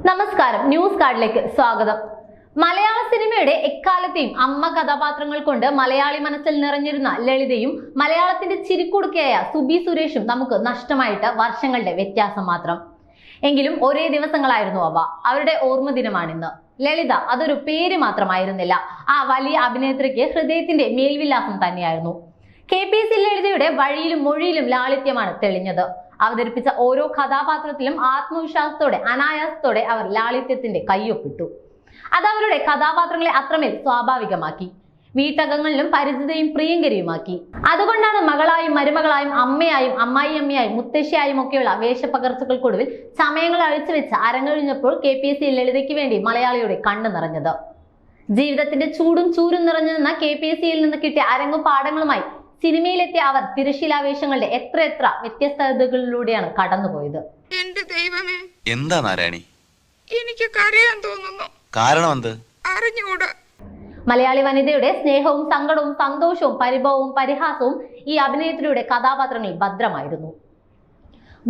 നമസ്കാരം, ന്യൂസ് കാർഡിലേക്ക് സ്വാഗതം. മലയാള സിനിമയുടെ എക്കാലത്തെയും അമ്മ കഥാപാത്രങ്ങൾ കൊണ്ട് മലയാളി മനസ്സിൽ നിറഞ്ഞിരുന്ന ലളിതയും മലയാളത്തിന്റെ ചിരിക്കുടുക്കയായ സുബി സുരേഷും നമുക്ക് നഷ്ടമായിട്ട് വർഷങ്ങളുടെ വ്യത്യാസം മാത്രം. എങ്കിലും ഒരേ ദിവസങ്ങളായിരുന്നു അവ. അവരുടെ ഓർമ്മ ദിനമാണിന്ന്. ലളിത അതൊരു പേര് മാത്രമായിരുന്നില്ല, ആ വലിയ അഭിനേത്രിക്ക് ഹൃദയത്തിന്റെ മേൽവിലാസം തന്നെയായിരുന്നു. KPC ലളിതയുടെ വഴിയിലും മൊഴിയിലും ലാളിത്യമാണ് തെളിഞ്ഞത്. അവതരിപ്പിച്ച ഓരോ കഥാപാത്രത്തിലും ആത്മവിശ്വാസത്തോടെ അനായാസത്തോടെ അവർ ലാളിത്യത്തിന്റെ കയ്യൊപ്പിട്ടു. അത് അവരുടെ കഥാപാത്രങ്ങളെ അത്രമേൽ സ്വാഭാവികമാക്കി, വീട്ടകങ്ങളിലും പരിചിതയും പ്രിയങ്കരിയുമാക്കി. അതുകൊണ്ടാണ് മകളായും മരുമകളായും അമ്മയായും അമ്മായിയമ്മയായും മുത്തശ്ശിയായും ഒക്കെയുള്ള വേഷപ്പകർച്ചകൾക്കൊടുവിൽ സമയങ്ങൾ അഴിച്ചുവെച്ച് അരങ്ങഴിഞ്ഞപ്പോൾ KPC ലളിതയ്ക്ക് വേണ്ടി മലയാളിയുടെ കണ്ണു നിറഞ്ഞത്. ജീവിതത്തിന്റെ ചൂടും ചൂരും നിറഞ്ഞു നിന്ന KPCയിൽ നിന്ന് കിട്ടിയ അരങ്ങും പാഠങ്ങളുമായി സിനിമയിലെത്തിയ അവർ തിരശീലാവേശങ്ങളുടെ എത്ര വ്യത്യസ്തതകളിലൂടെയാണ് കടന്നുപോയത്. എന്റെ ദൈവമേ, എന്താ നാരായണി, എനിക്ക് കരയാൻ തോന്നുന്നു. കാരണം എന്ത് അറിഞ്ഞുകൂടാ. മലയാളി വനിതയുടെ സ്നേഹവും സങ്കടവും സന്തോഷവും പരിഭവവും പരിഹാസവും ഈ അഭിനേത്രിയുടെ കഥാപാത്രങ്ങളിൽ ഭദ്രമായിരുന്നു.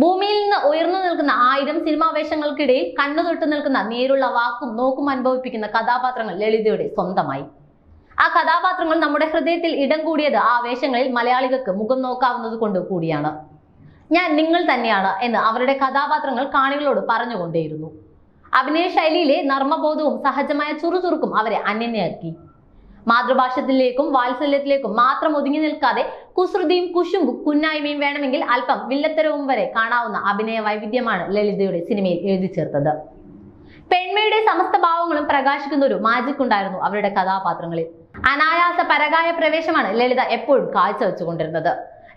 ഭൂമിയിൽ നിന്ന് ഉയർന്നു നിൽക്കുന്ന 1000 സിനിമാ വേഷങ്ങൾക്കിടയിൽ കണ്ണു തൊട്ടു നിൽക്കുന്ന നേരുള്ള വാക്കും നോക്കും അനുഭവിപ്പിക്കുന്ന കഥാപാത്രങ്ങൾ ലളിതയുടെ സ്വന്തമായി. ആ കഥാപാത്രങ്ങൾ നമ്മുടെ ഹൃദയത്തിൽ ഇടം കൂടിയത് ആ വേഷങ്ങളിൽ മലയാളികൾക്ക് മുഖം നോക്കാവുന്നത് കൊണ്ട് കൂടിയാണ്. ഞാൻ നിങ്ങൾ തന്നെയാണ് എന്ന് അവരുടെ കഥാപാത്രങ്ങൾ കാണികളോട് പറഞ്ഞുകൊണ്ടേയിരുന്നു. അഭിനയ ശൈലിയിലെ നർമ്മബോധവും സഹജമായ ചുറുചുറുക്കും അവരെ അന്യനാക്കി. മാതൃഭാഷത്തിലേക്കും വാത്സല്യത്തിലേക്കും മാത്രം ഒതുങ്ങി നിൽക്കാതെ കുസൃതിയും കുശുമ്പും കുന്നായ്മയും വേണമെങ്കിൽ അല്പം വില്ലത്തരവും വരെ കാണാവുന്ന അഭിനയ വൈവിധ്യമാണ് ലളിതയുടെ സിനിമയിൽ എഴുതി ചേർത്തത്. പെൺമയുടെ സമസ്ത ഭാവങ്ങളും പ്രകാശിക്കുന്ന ഒരു മാജിക് ഉണ്ടായിരുന്നു അവരുടെ കഥാപാത്രങ്ങളിൽ. അനായാസ പരകായ പ്രവേശമാണ് ലളിത എപ്പോഴും കാഴ്ചവെച്ചുകൊണ്ടിരുന്നത്.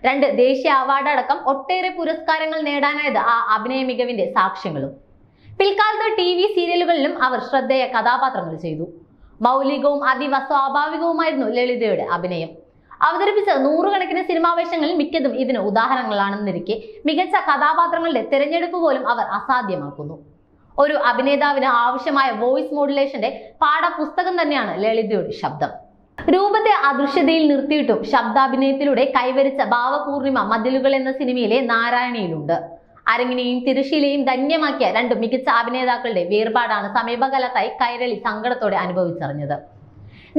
2 ദേശീയ അവാർഡ് അടക്കം ഒട്ടേറെ പുരസ്കാരങ്ങൾ നേടാനായത് ആ അഭിനയ മികവിന്റെ സാക്ഷ്യങ്ങളും. പിൽക്കാലത്ത് TV സീരിയലുകളിലും അവർ ശ്രദ്ധേയ കഥാപാത്രങ്ങൾ ചെയ്തു. മൗലികവും അതീവ സ്വാഭാവികവുമായിരുന്നു ലളിതയുടെ അഭിനയം. അവതരിപ്പിച്ച 100 കണക്കിന് സിനിമാ വേഷങ്ങളിൽ മിക്കതും ഇതിന് ഉദാഹരണങ്ങളാണെന്നിരിക്കെ മികച്ച കഥാപാത്രങ്ങളുടെ തിരഞ്ഞെടുപ്പ് പോലും അവർ അസാധ്യമാക്കുന്നു. ഒരു അഭിനേതാവിന് ആവശ്യമായ വോയിസ് മോഡുലേഷന്റെ പാഠപുസ്തകം തന്നെയാണ് ലളിതയുടെ ശബ്ദം. രൂപത്തെ അദൃശ്യതയിൽ നിർത്തിയിട്ടും ശബ്ദാഭിനയത്തിലൂടെ കൈവരിച്ച ഭാവപൂർണിമ മതിലുകൾ എന്ന സിനിമയിലെ നാരായണിയിലുണ്ട്. അരങ്ങിനെയും തിരശീലയും ധന്യമാക്കിയ 2 മികച്ച അഭിനേതാക്കളുടെ വേർപാടാണ് സമീപകാലത്തായി കൈരളി സങ്കടത്തോടെ അനുഭവിച്ചറിഞ്ഞത്.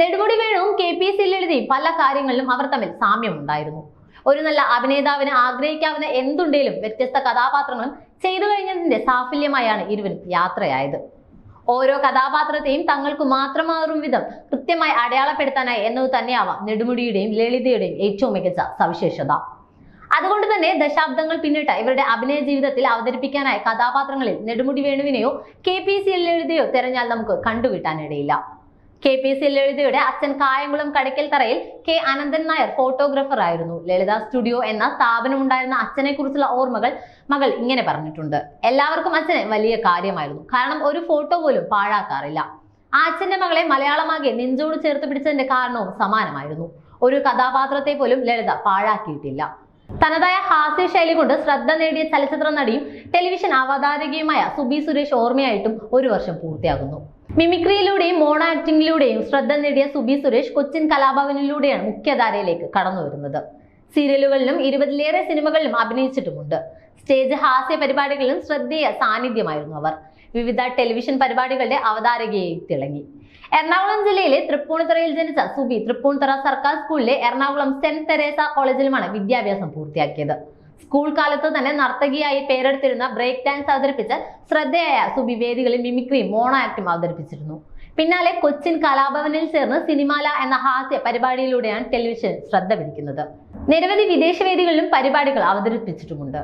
നെടുമുടി വേണുവും KPC ലളിതയും പല കാര്യങ്ങളിലും അവർ തമ്മിൽ സാമ്യമുണ്ടായിരുന്നു. ഒരു നല്ല അഭിനേതാവിന് ആഗ്രഹിക്കാവുന്ന എന്തുണ്ടേലും വ്യത്യസ്ത കഥാപാത്രങ്ങളും ചെയ്തു കഴിഞ്ഞതിന്റെ സാഫല്യമായാണ് ഇരുവരും യാത്രയായത്. ഓരോ കഥാപാത്രത്തെയും തങ്ങൾക്ക് മാത്രമാറും വിധം കൃത്യമായി അടയാളപ്പെടുത്താനായി എന്നത് തന്നെയാവാം നെടുമുടിയുടെയും ലളിതയുടെയും ഏറ്റവും മികച്ച സവിശേഷത. അതുകൊണ്ട് തന്നെ ദശാബ്ദങ്ങൾ പിന്നിട്ട ഇവരുടെ അഭിനയ ജീവിതത്തിൽ അവതരിപ്പിക്കാനായ കഥാപാത്രങ്ങളിൽ നെടുമുടി വേണുവിനെയോ KPC ലളിതയോ തിരഞ്ഞാൽ നമുക്ക് കണ്ടുകിട്ടാനിടയില്ല. KPC ലളിതയുടെ അച്ഛൻ കായംകുളം കടയ്ക്കൽ തറയിൽ K അനന്തൻ നായർ ഫോട്ടോഗ്രാഫർ ആയിരുന്നു. ലളിത സ്റ്റുഡിയോ എന്ന സ്ഥാപനമുണ്ടായിരുന്ന അച്ഛനെ കുറിച്ചുള്ള ഓർമ്മകൾ മകൾ ഇങ്ങനെ പറഞ്ഞിട്ടുണ്ട്. എല്ലാവർക്കും അച്ഛന് വലിയ കാര്യമായിരുന്നു. കാരണം ഒരു ഫോട്ടോ പോലും പാഴാക്കാറില്ല. ആ അച്ഛന്റെ മകളെ മലയാളമാകെ നെഞ്ചോട് ചേർത്ത് പിടിച്ചതിന്റെ കാരണവും സമാനമായിരുന്നു. ഒരു കഥാപാത്രത്തെ പോലും ലളിത പാഴാക്കിയിട്ടില്ല. തനതായ ഹാസ്യ ശൈലി കൊണ്ട് ശ്രദ്ധ നേടിയ ചലച്ചിത്ര നടിയും ടെലിവിഷൻ അവതാരകയുമായ സുബി സുരേഷ് ഓർമ്മയായിട്ടും 1 വർഷം പൂർത്തിയാകുന്നു. മിമിക്രിയിലൂടെയും മോണോ ആക്ടിങ്ങിലൂടെയും ശ്രദ്ധ നേടിയ സുബി സുരേഷ് കൊച്ചിൻ കലാഭവനിലൂടെയാണ് മുഖ്യധാരയിലേക്ക് കടന്നു വരുന്നത്. സീരിയലുകളിലും 20ലേറെ സിനിമകളിലും അഭിനയിച്ചിട്ടുമുണ്ട്. സ്റ്റേജ് ഹാസ്യ പരിപാടികളിലും ശ്രദ്ധേയ സാന്നിധ്യമായിരുന്നു അവർ. വിവിധ ടെലിവിഷൻ പരിപാടികളുടെ അവതാരകയായി തിളങ്ങി. എറണാകുളം ജില്ലയിലെ തൃപ്പൂണിത്തുറയിൽ ജനിച്ച സുബി തൃപ്പൂണിത്തുറ സർക്കാർ സ്കൂളിലെ എറണാകുളം സെന്റ് തെരേസ കോളേജിലുമാണ് വിദ്യാഭ്യാസം പൂർത്തിയാക്കിയത്. സ്കൂൾ കാലത്ത് തന്നെ നർത്തകിയായി പേരെടുത്തിരുന്ന ബ്രേക്ക് ഡാൻസ് അവതരിപ്പിച്ച് ശ്രദ്ധേയായ സുബി വേദികളിൽ മിമിക്രിയും മോണോ ആക്ടും അവതരിപ്പിച്ചിരുന്നു. പിന്നാലെ കൊച്ചിൻ കലാഭവനിൽ ചേർന്ന് സിനിമാല എന്ന ഹാസ്യ പരിപാടിയിലൂടെയാണ് ടെലിവിഷൻ ശ്രദ്ധ പിടിക്കുന്നത്. നിരവധി വിദേശ വേദികളിലും പരിപാടികൾ അവതരിപ്പിച്ചിട്ടുമുണ്ട്.